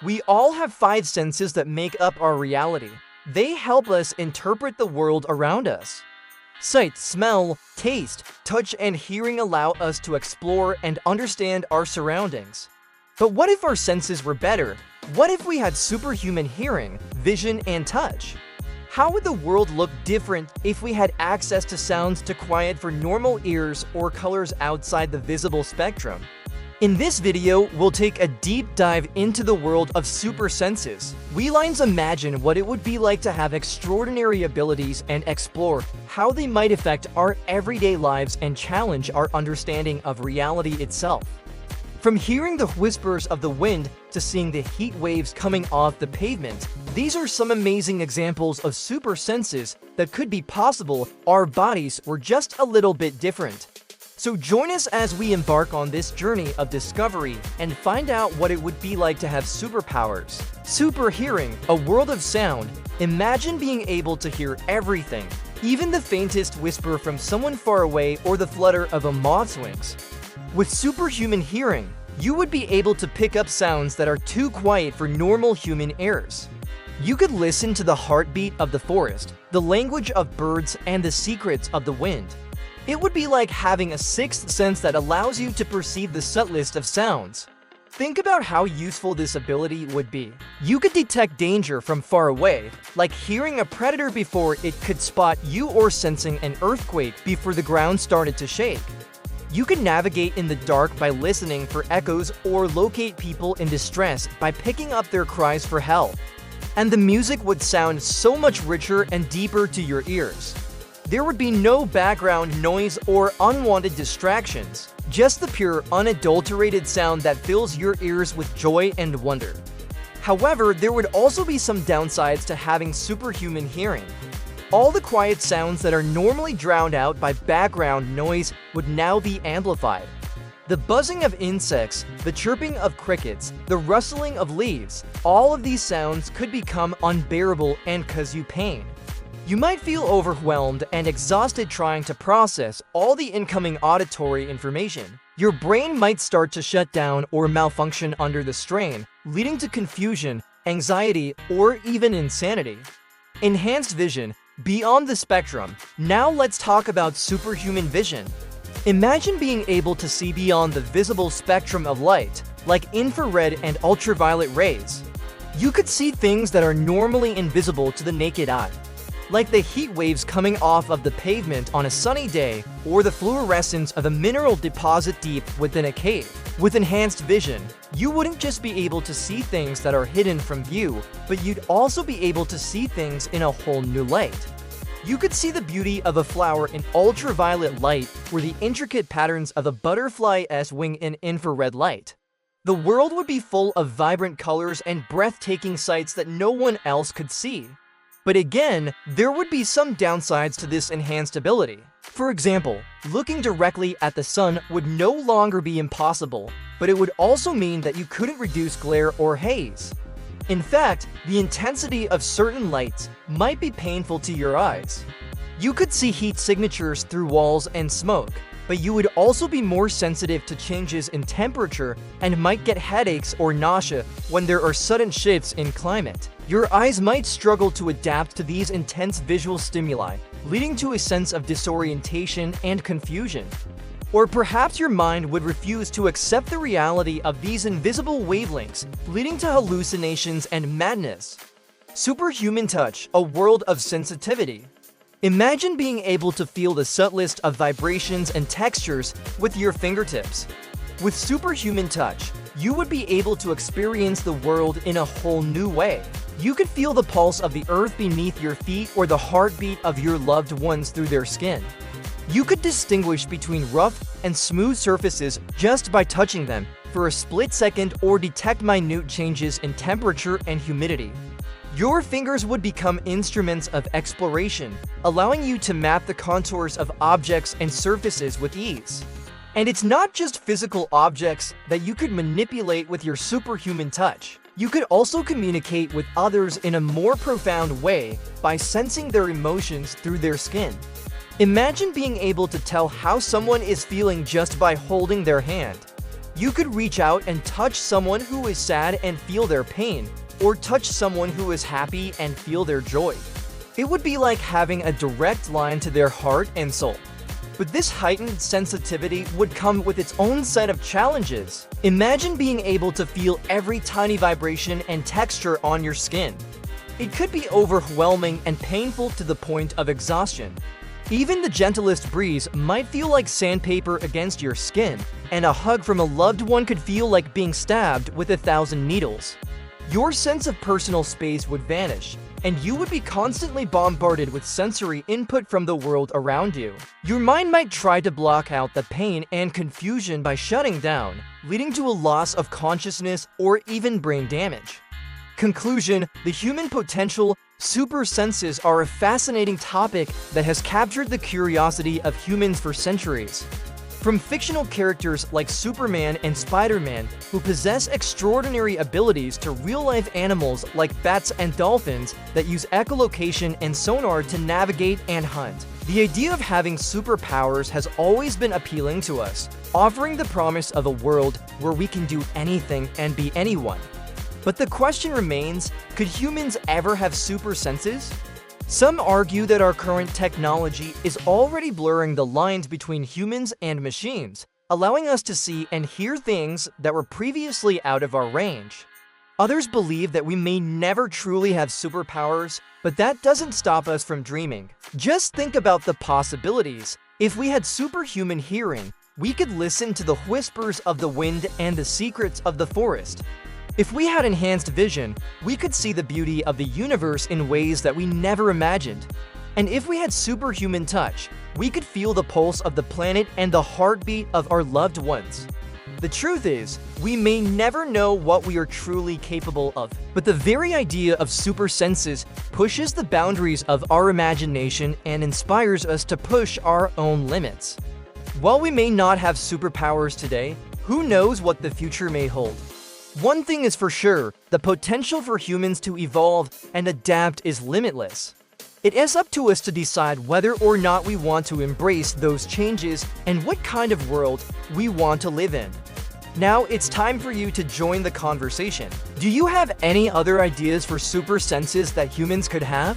We all have five senses that make up our reality. They help us interpret the world around us. Sight, smell, taste, touch, and hearing allow us to explore and understand our surroundings. But what if our senses were better? What if we had superhuman hearing, vision, and touch? How would the world look different if we had access to sounds too quiet for normal ears or colors outside the visible spectrum? In this video, we'll take a deep dive into the world of super senses. We lines imagine what it would be like to have extraordinary abilities and explore how they might affect our everyday lives and challenge our understanding of reality itself. From hearing the whispers of the wind to seeing the heat waves coming off the pavement, these are some amazing examples of super senses that could be possible if our bodies were just a little bit different. So join us as we embark on this journey of discovery and find out what it would be like to have superpowers. Super hearing, a world of sound. Imagine being able to hear everything, even the faintest whisper from someone far away or the flutter of a moth's wings. With superhuman hearing, you would be able to pick up sounds that are too quiet for normal human ears. You could listen to the heartbeat of the forest, the language of birds, and the secrets of the wind. It would be like having a sixth sense that allows you to perceive the subtlest of sounds. Think about how useful this ability would be. You could detect danger from far away, like hearing a predator before it could spot you or sensing an earthquake before the ground started to shake. You could navigate in the dark by listening for echoes or locate people in distress by picking up their cries for help. And the music would sound so much richer and deeper to your ears. There would be no background noise or unwanted distractions, just the pure, unadulterated sound that fills your ears with joy and wonder. However, there would also be some downsides to having superhuman hearing. All the quiet sounds that are normally drowned out by background noise would now be amplified. The buzzing of insects, the chirping of crickets, the rustling of leaves, all of these sounds could become unbearable and cause you pain. You might feel overwhelmed and exhausted trying to process all the incoming auditory information. Your brain might start to shut down or malfunction under the strain, leading to confusion, anxiety, or even insanity. Enhanced vision. Beyond the spectrum, now let's talk about superhuman vision. Imagine being able to see beyond the visible spectrum of light, like infrared and ultraviolet rays. You could see things that are normally invisible to the naked eye, like the heat waves coming off of the pavement on a sunny day, or the fluorescence of a mineral deposit deep within a cave. With enhanced vision, you wouldn't just be able to see things that are hidden from view, but you'd also be able to see things in a whole new light. You could see the beauty of a flower in ultraviolet light or the intricate patterns of a butterfly's wing in infrared light. The world would be full of vibrant colors and breathtaking sights that no one else could see. But again, there would be some downsides to this enhanced ability. For example, looking directly at the sun would no longer be impossible, but it would also mean that you couldn't reduce glare or haze. In fact, the intensity of certain lights might be painful to your eyes. You could see heat signatures through walls and smoke, but you would also be more sensitive to changes in temperature and might get headaches or nausea when there are sudden shifts in climate. Your eyes might struggle to adapt to these intense visual stimuli, leading to a sense of disorientation and confusion. Or perhaps your mind would refuse to accept the reality of these invisible wavelengths, leading to hallucinations and madness. Superhuman touch, a world of sensitivity. Imagine being able to feel the subtlest of vibrations and textures with your fingertips. With superhuman touch, you would be able to experience the world in a whole new way. You could feel the pulse of the earth beneath your feet or the heartbeat of your loved ones through their skin. You could distinguish between rough and smooth surfaces just by touching them for a split second or detect minute changes in temperature and humidity. Your fingers would become instruments of exploration, allowing you to map the contours of objects and surfaces with ease. And it's not just physical objects that you could manipulate with your superhuman touch. You could also communicate with others in a more profound way by sensing their emotions through their skin. Imagine being able to tell how someone is feeling just by holding their hand. You could reach out and touch someone who is sad and feel their pain, or touch someone who is happy and feel their joy. It would be like having a direct line to their heart and soul. But this heightened sensitivity would come with its own set of challenges. Imagine being able to feel every tiny vibration and texture on your skin. It could be overwhelming and painful to the point of exhaustion. Even the gentlest breeze might feel like sandpaper against your skin, and a hug from a loved one could feel like being stabbed with 1,000 needles. Your sense of personal space would vanish, and you would be constantly bombarded with sensory input from the world around you. Your mind might try to block out the pain and confusion by shutting down, leading to a loss of consciousness or even brain damage. Conclusion: the human potential super senses are a fascinating topic that has captured the curiosity of humans for centuries. From fictional characters like Superman and Spider-Man, who possess extraordinary abilities, to real-life animals like bats and dolphins that use echolocation and sonar to navigate and hunt. The idea of having superpowers has always been appealing to us, offering the promise of a world where we can do anything and be anyone. But the question remains, could humans ever have super senses? Some argue that our current technology is already blurring the lines between humans and machines, allowing us to see and hear things that were previously out of our range. Others believe that we may never truly have superpowers, but that doesn't stop us from dreaming. Just think about the possibilities. If we had superhuman hearing, we could listen to the whispers of the wind and the secrets of the forest. If we had enhanced vision, we could see the beauty of the universe in ways that we never imagined. And if we had superhuman touch, we could feel the pulse of the planet and the heartbeat of our loved ones. The truth is, we may never know what we are truly capable of, but the very idea of super senses pushes the boundaries of our imagination and inspires us to push our own limits. While we may not have superpowers today, who knows what the future may hold? One thing is for sure, the potential for humans to evolve and adapt is limitless. It is up to us to decide whether or not we want to embrace those changes and what kind of world we want to live in. Now it's time for you to join the conversation. Do you have any other ideas for super senses that humans could have?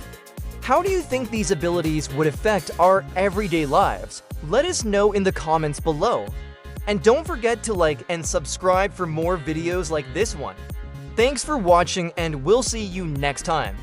How do you think these abilities would affect our everyday lives? Let us know in the comments below. And don't forget to like and subscribe for more videos like this one. Thanks for watching, and we'll see you next time.